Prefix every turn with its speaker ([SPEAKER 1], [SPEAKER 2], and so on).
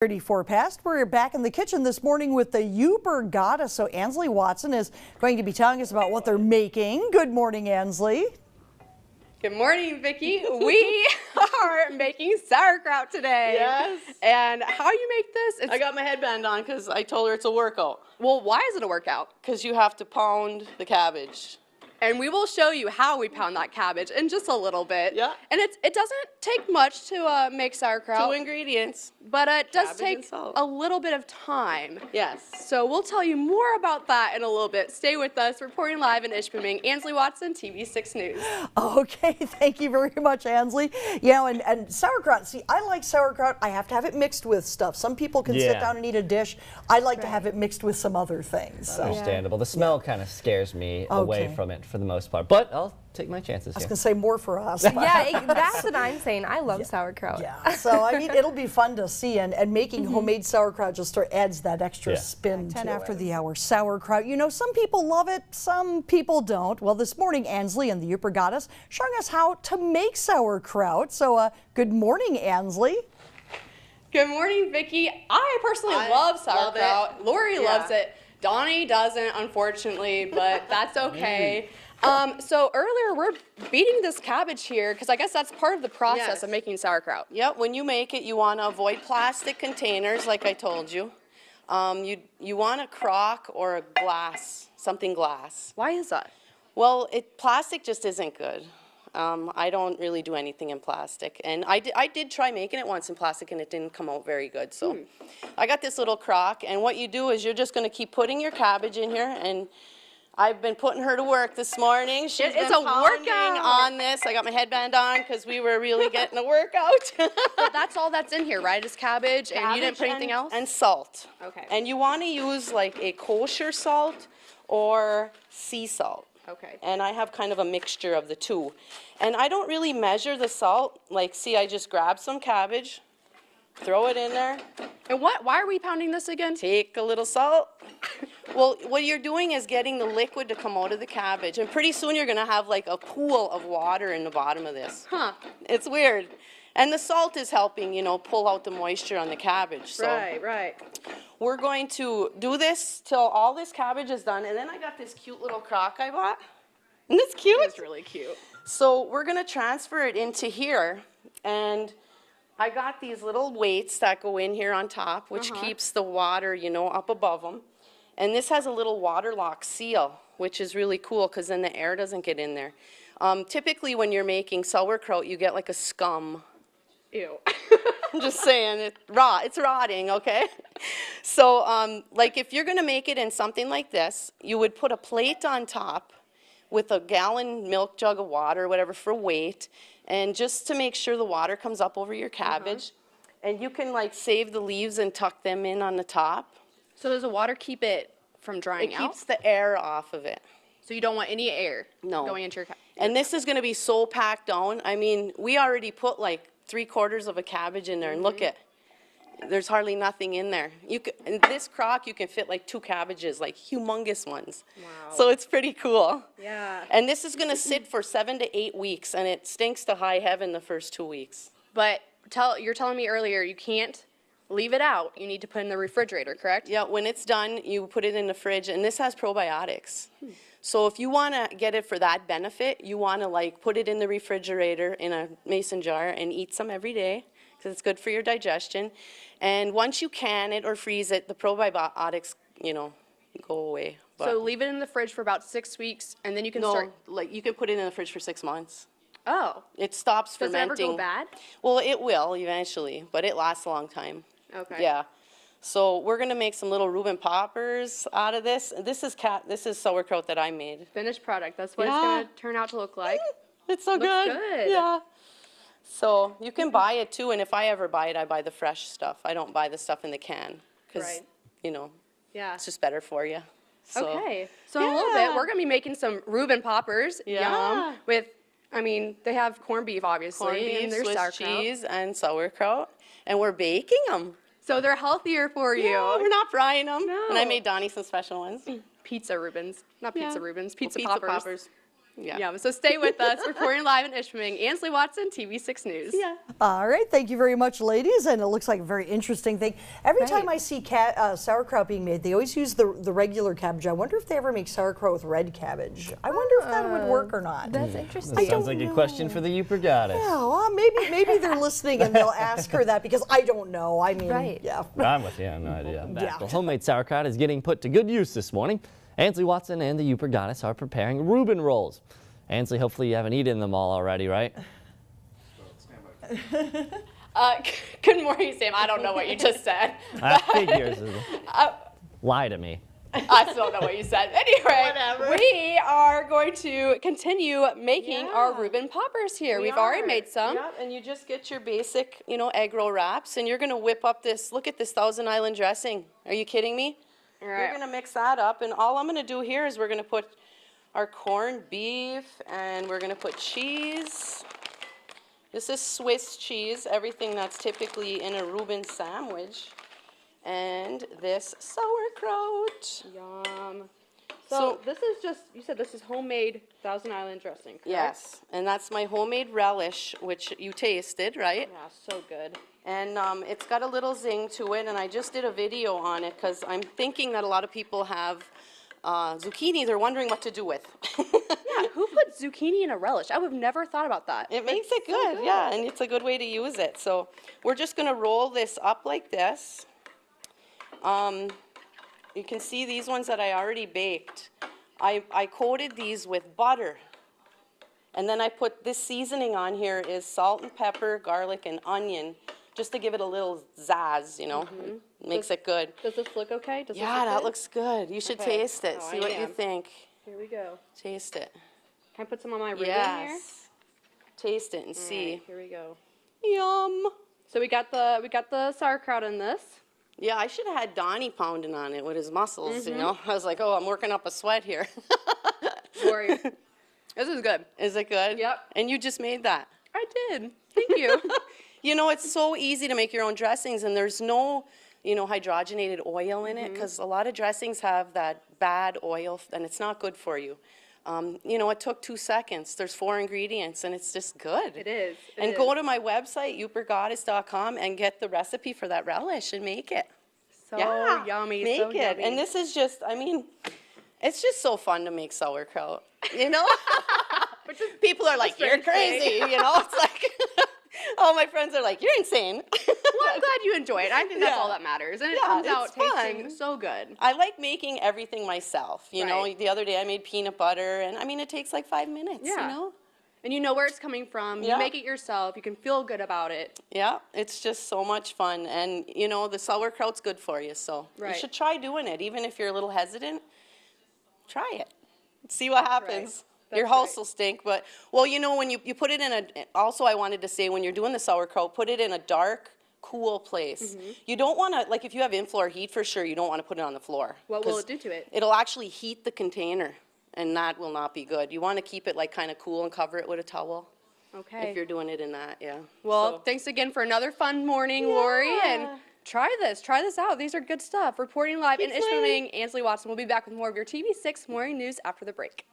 [SPEAKER 1] 34 past. We're back in the kitchen this morning with the Yooper goddess. So Ansley Watson is going to be telling us about what they're making. Good morning, Ansley.
[SPEAKER 2] Good morning, Vicki. We are making sauerkraut today.
[SPEAKER 3] Yes.
[SPEAKER 2] And how you make this?
[SPEAKER 3] I got my headband on because I told her it's a workout.
[SPEAKER 2] Well, why is it a workout?
[SPEAKER 3] Because you have to pound the cabbage.
[SPEAKER 2] And we will show you how we pound that cabbage in just a little bit.
[SPEAKER 3] Yeah.
[SPEAKER 2] And it doesn't take much to make sauerkraut.
[SPEAKER 3] 2 ingredients.
[SPEAKER 2] But it does
[SPEAKER 3] Cabbage and
[SPEAKER 2] take
[SPEAKER 3] salt.
[SPEAKER 2] a little bit of time.
[SPEAKER 3] Yes.
[SPEAKER 2] So we'll tell you more about that in a little bit. Stay with us. Reporting live in Ishpeming, Ansley Watson, TV6 News.
[SPEAKER 1] Okay, thank you very much, Ansley. You know, and sauerkraut, see, I like sauerkraut. I have to have it mixed with stuff. Some people can sit down and eat a dish. I like to have it mixed with some other things. So.
[SPEAKER 4] Understandable. The smell kind of scares me away from it for the most part, but I'll take my chances
[SPEAKER 1] I was
[SPEAKER 4] here.
[SPEAKER 1] going to say more for us.
[SPEAKER 5] Yeah, that's what I'm saying. I love sauerkraut.
[SPEAKER 1] Yeah, so I mean, it'll be fun to see, and making homemade sauerkraut just sort of adds that extra spin to 10 after the hour sauerkraut. You know, some people love it, some people don't. Well, this morning, Ansley and the Yooper goddess showing us how to make sauerkraut. So good morning, Ansley.
[SPEAKER 2] Good morning, Vicki. I personally love sauerkraut.
[SPEAKER 3] Love it.
[SPEAKER 2] Lori loves it. Donnie doesn't, unfortunately, but that's okay. So earlier we're beating this cabbage here because I guess that's part of the process of making sauerkraut.
[SPEAKER 3] Yep, when you make it, you want to avoid plastic containers, like I told you. You want a crock or a glass, something glass.
[SPEAKER 2] Why is that?
[SPEAKER 3] Well, plastic just isn't good. I don't really do anything in plastic. And I did try making it once in plastic and it didn't come out very good. So I got this little crock, and what you do is you're just going to keep putting your cabbage in here, and I've been putting her to work this morning. She's been pounding on this. I got my headband on because we were really getting a workout.
[SPEAKER 2] But that's all that's in here, right? Is cabbage and you didn't put anything else?
[SPEAKER 3] And salt.
[SPEAKER 2] Okay.
[SPEAKER 3] And you want to use like a kosher salt or sea salt.
[SPEAKER 2] Okay.
[SPEAKER 3] And I have kind of a mixture of the two. And I don't really measure the salt. Like, see, I just grab some cabbage, throw it in there.
[SPEAKER 2] And why are we pounding this again?
[SPEAKER 3] Take a little salt. Well, what you're doing is getting the liquid to come out of the cabbage. And pretty soon you're going to have like a pool of water in the bottom of this.
[SPEAKER 2] Huh.
[SPEAKER 3] It's weird. And the salt is helping, you know, pull out the moisture on the cabbage. So
[SPEAKER 2] Right.
[SPEAKER 3] we're going to do this till all this cabbage is done. And then I got this cute little crock I bought. Isn't this cute?
[SPEAKER 2] It's really cute.
[SPEAKER 3] So we're going to transfer it into here. And I got these little weights that go in here on top, which keeps the water, you know, up above them. And this has a little water lock seal, which is really cool because then the air doesn't get in there. Typically when you're making sauerkraut, you get like a scum.
[SPEAKER 2] Ew.
[SPEAKER 3] I'm just saying, it's rotting, okay? So like if you're going to make it in something like this, you would put a plate on top with a gallon milk jug of water or whatever for weight, and just to make sure the water comes up over your cabbage. And you can like save the leaves and tuck them in on the top.
[SPEAKER 2] So does the water keep it from drying out?
[SPEAKER 3] It keeps the air off of it.
[SPEAKER 2] So you don't want any air going into your cabbage?
[SPEAKER 3] And this is going to be so packed down. I mean, we already put like 3/4 of a cabbage in there, and look at, there's hardly nothing in there. In this crock, you can fit like 2 cabbages, like humongous ones.
[SPEAKER 2] Wow.
[SPEAKER 3] So it's pretty cool.
[SPEAKER 2] Yeah.
[SPEAKER 3] And this is going to sit for 7 to 8 weeks, and it stinks to high heaven the first 2 weeks.
[SPEAKER 2] But you're telling me earlier you can't leave it out. You need to put it in the refrigerator, correct?
[SPEAKER 3] Yeah, when it's done, you put it in the fridge, and this has probiotics. So if you want to get it for that benefit, you want to like put it in the refrigerator in a mason jar and eat some every day because it's good for your digestion. And once you can it or freeze it, the probiotics, you know, go away. But
[SPEAKER 2] So leave it in the fridge for about 6 weeks, and then you can
[SPEAKER 3] no,
[SPEAKER 2] start.
[SPEAKER 3] like you can put it in the fridge for 6 months.
[SPEAKER 2] Oh.
[SPEAKER 3] It stops
[SPEAKER 2] Does it ever
[SPEAKER 3] fermenting.
[SPEAKER 2] go bad?
[SPEAKER 3] Well, it will eventually, but it lasts a long time.
[SPEAKER 2] Okay.
[SPEAKER 3] Yeah. So we're going to make some little Reuben poppers out of this. This is sauerkraut that I made.
[SPEAKER 2] Finished product. That's what it's going to turn out to look like.
[SPEAKER 3] It's so
[SPEAKER 2] Looks good.
[SPEAKER 3] Yeah. So you can buy it too, and if I ever buy it, I buy the fresh stuff. I don't buy the stuff in the can because, you know,
[SPEAKER 2] Yeah.
[SPEAKER 3] it's just better for you. So,
[SPEAKER 2] Okay. So in a little bit, we're going to be making some Reuben poppers.
[SPEAKER 3] Yeah.
[SPEAKER 2] Yum. With, I mean, they have corned beef, obviously.
[SPEAKER 3] Corned beef,
[SPEAKER 2] and there's
[SPEAKER 3] Swiss
[SPEAKER 2] sauerkraut.
[SPEAKER 3] cheese, and sauerkraut, and we're baking them.
[SPEAKER 2] So they're healthier for you.
[SPEAKER 3] Yeah, we're not frying them.
[SPEAKER 2] No.
[SPEAKER 3] And I made Donnie some special ones.
[SPEAKER 2] Pizza Reubens. Not pizza Reubens. Pizza,
[SPEAKER 3] Pizza
[SPEAKER 2] poppers. Yeah. So stay with us. Reporting live in Ishpeming, Ansley Watson, TV6 News.
[SPEAKER 3] Yeah.
[SPEAKER 1] All right, thank you very much, ladies. And it looks like a very interesting thing. Every time I see sauerkraut being made, they always use the regular cabbage. I wonder if they ever make sauerkraut with red cabbage. I wonder if that would work or not.
[SPEAKER 5] That's interesting.
[SPEAKER 4] That sounds like a question for the Yooper goddess.
[SPEAKER 1] Yeah, well, maybe they're listening and they'll ask her that because I don't know. I mean, yeah.
[SPEAKER 4] I'm with you. I have no idea.
[SPEAKER 1] Yeah.
[SPEAKER 4] Well, homemade sauerkraut is getting put to good use this morning. Ansley Watson and the Yooper goddess are preparing Reuben rolls. Ansley, hopefully you haven't eaten them all already, right?
[SPEAKER 2] Good morning, Sam. I don't know what you just said.
[SPEAKER 4] I figure. Lie to me.
[SPEAKER 2] I still don't know what you said. Anyway, we are going to continue making our Reuben poppers here. We've already made some.
[SPEAKER 3] Yep, and you just get your basic, egg roll wraps, and you're going to whip up this, look at this Thousand Island dressing. Are you kidding me?
[SPEAKER 2] All right.
[SPEAKER 3] You're going to mix that up, and all I'm going to do here is we're going to put our corned beef, and we're going to put cheese. This is Swiss cheese, everything that's typically in a Reuben sandwich. And this sauerkraut.
[SPEAKER 2] Yum. So this is just, you said this is homemade Thousand Island dressing, correct?
[SPEAKER 3] Yes, and that's my homemade relish, which you tasted, right?
[SPEAKER 2] Yeah, so good.
[SPEAKER 3] And it's got a little zing to it, and I just did a video on it because I'm thinking that a lot of people have zucchini they're wondering what to do with.
[SPEAKER 2] Yeah, who put zucchini in a relish? I would have never thought about that.
[SPEAKER 3] It makes it good, yeah, and it's a good way to use it. So we're just going to roll this up like this. You can see these ones that I already baked. I coated these with butter. And then I put this seasoning on here is salt and pepper, garlic, and onion, just to give it a little zazz, Makes it good.
[SPEAKER 2] Does this look okay?
[SPEAKER 3] Yeah, that looks good. You should taste it.
[SPEAKER 2] Oh,
[SPEAKER 3] See what you think.
[SPEAKER 2] Here we go.
[SPEAKER 3] Taste it.
[SPEAKER 2] Can I put some on my Reuben here?
[SPEAKER 3] Yes. Taste it and see.
[SPEAKER 2] Right, here we go.
[SPEAKER 3] Yum.
[SPEAKER 2] So we got the sauerkraut in this.
[SPEAKER 3] Yeah, I should have had Donnie pounding on it with his muscles, I was like, oh, I'm working up a sweat here.
[SPEAKER 2] Sorry. This is good.
[SPEAKER 3] Is it good?
[SPEAKER 2] Yep.
[SPEAKER 3] And you just made that?
[SPEAKER 2] I did. Thank you.
[SPEAKER 3] It's so easy to make your own dressings, and there's no, hydrogenated oil in it, because a lot of dressings have that bad oil, and it's not good for you. It took 2 seconds. There's 4 ingredients, and it's just good.
[SPEAKER 2] It is.
[SPEAKER 3] Go to my website, yoopergoddess.com, and get the recipe for that relish and make it.
[SPEAKER 2] So yummy.
[SPEAKER 3] Make
[SPEAKER 2] so
[SPEAKER 3] it.
[SPEAKER 2] Yummy.
[SPEAKER 3] And this is just, it's just so fun to make sauerkraut, People are like, you're crazy, It's like, all my friends are like, you're insane.
[SPEAKER 2] Well, I'm glad you enjoy it. I think that's all that matters. And it comes out tasting so good.
[SPEAKER 3] I like making everything myself,
[SPEAKER 2] Right.
[SPEAKER 3] The other day I made peanut butter, and it takes like 5 minutes,
[SPEAKER 2] And you know where it's coming from. You make it yourself. You can feel good about it.
[SPEAKER 3] Yeah, it's just so much fun. And, the sauerkraut's good for you, so you should try doing it. Even if you're a little hesitant, try it. See what happens. Your house will stink, but, when you put it in also I wanted to say, when you're doing the sauerkraut, put it in a dark, cool place. You don't want to, if you have in-floor heat, for sure, you don't want to put it on the floor.
[SPEAKER 2] What will it do to it?
[SPEAKER 3] It'll actually heat the container, and that will not be good. You want to keep it, kind of cool and cover it with a towel.
[SPEAKER 2] Okay.
[SPEAKER 3] If you're doing it in that, yeah.
[SPEAKER 2] Well, thanks again for another fun morning, Lori, and try this out. These are good stuff. Reporting live in Ishpeming, Ansley Watson. We'll be back with more of your TV6 morning news after the break.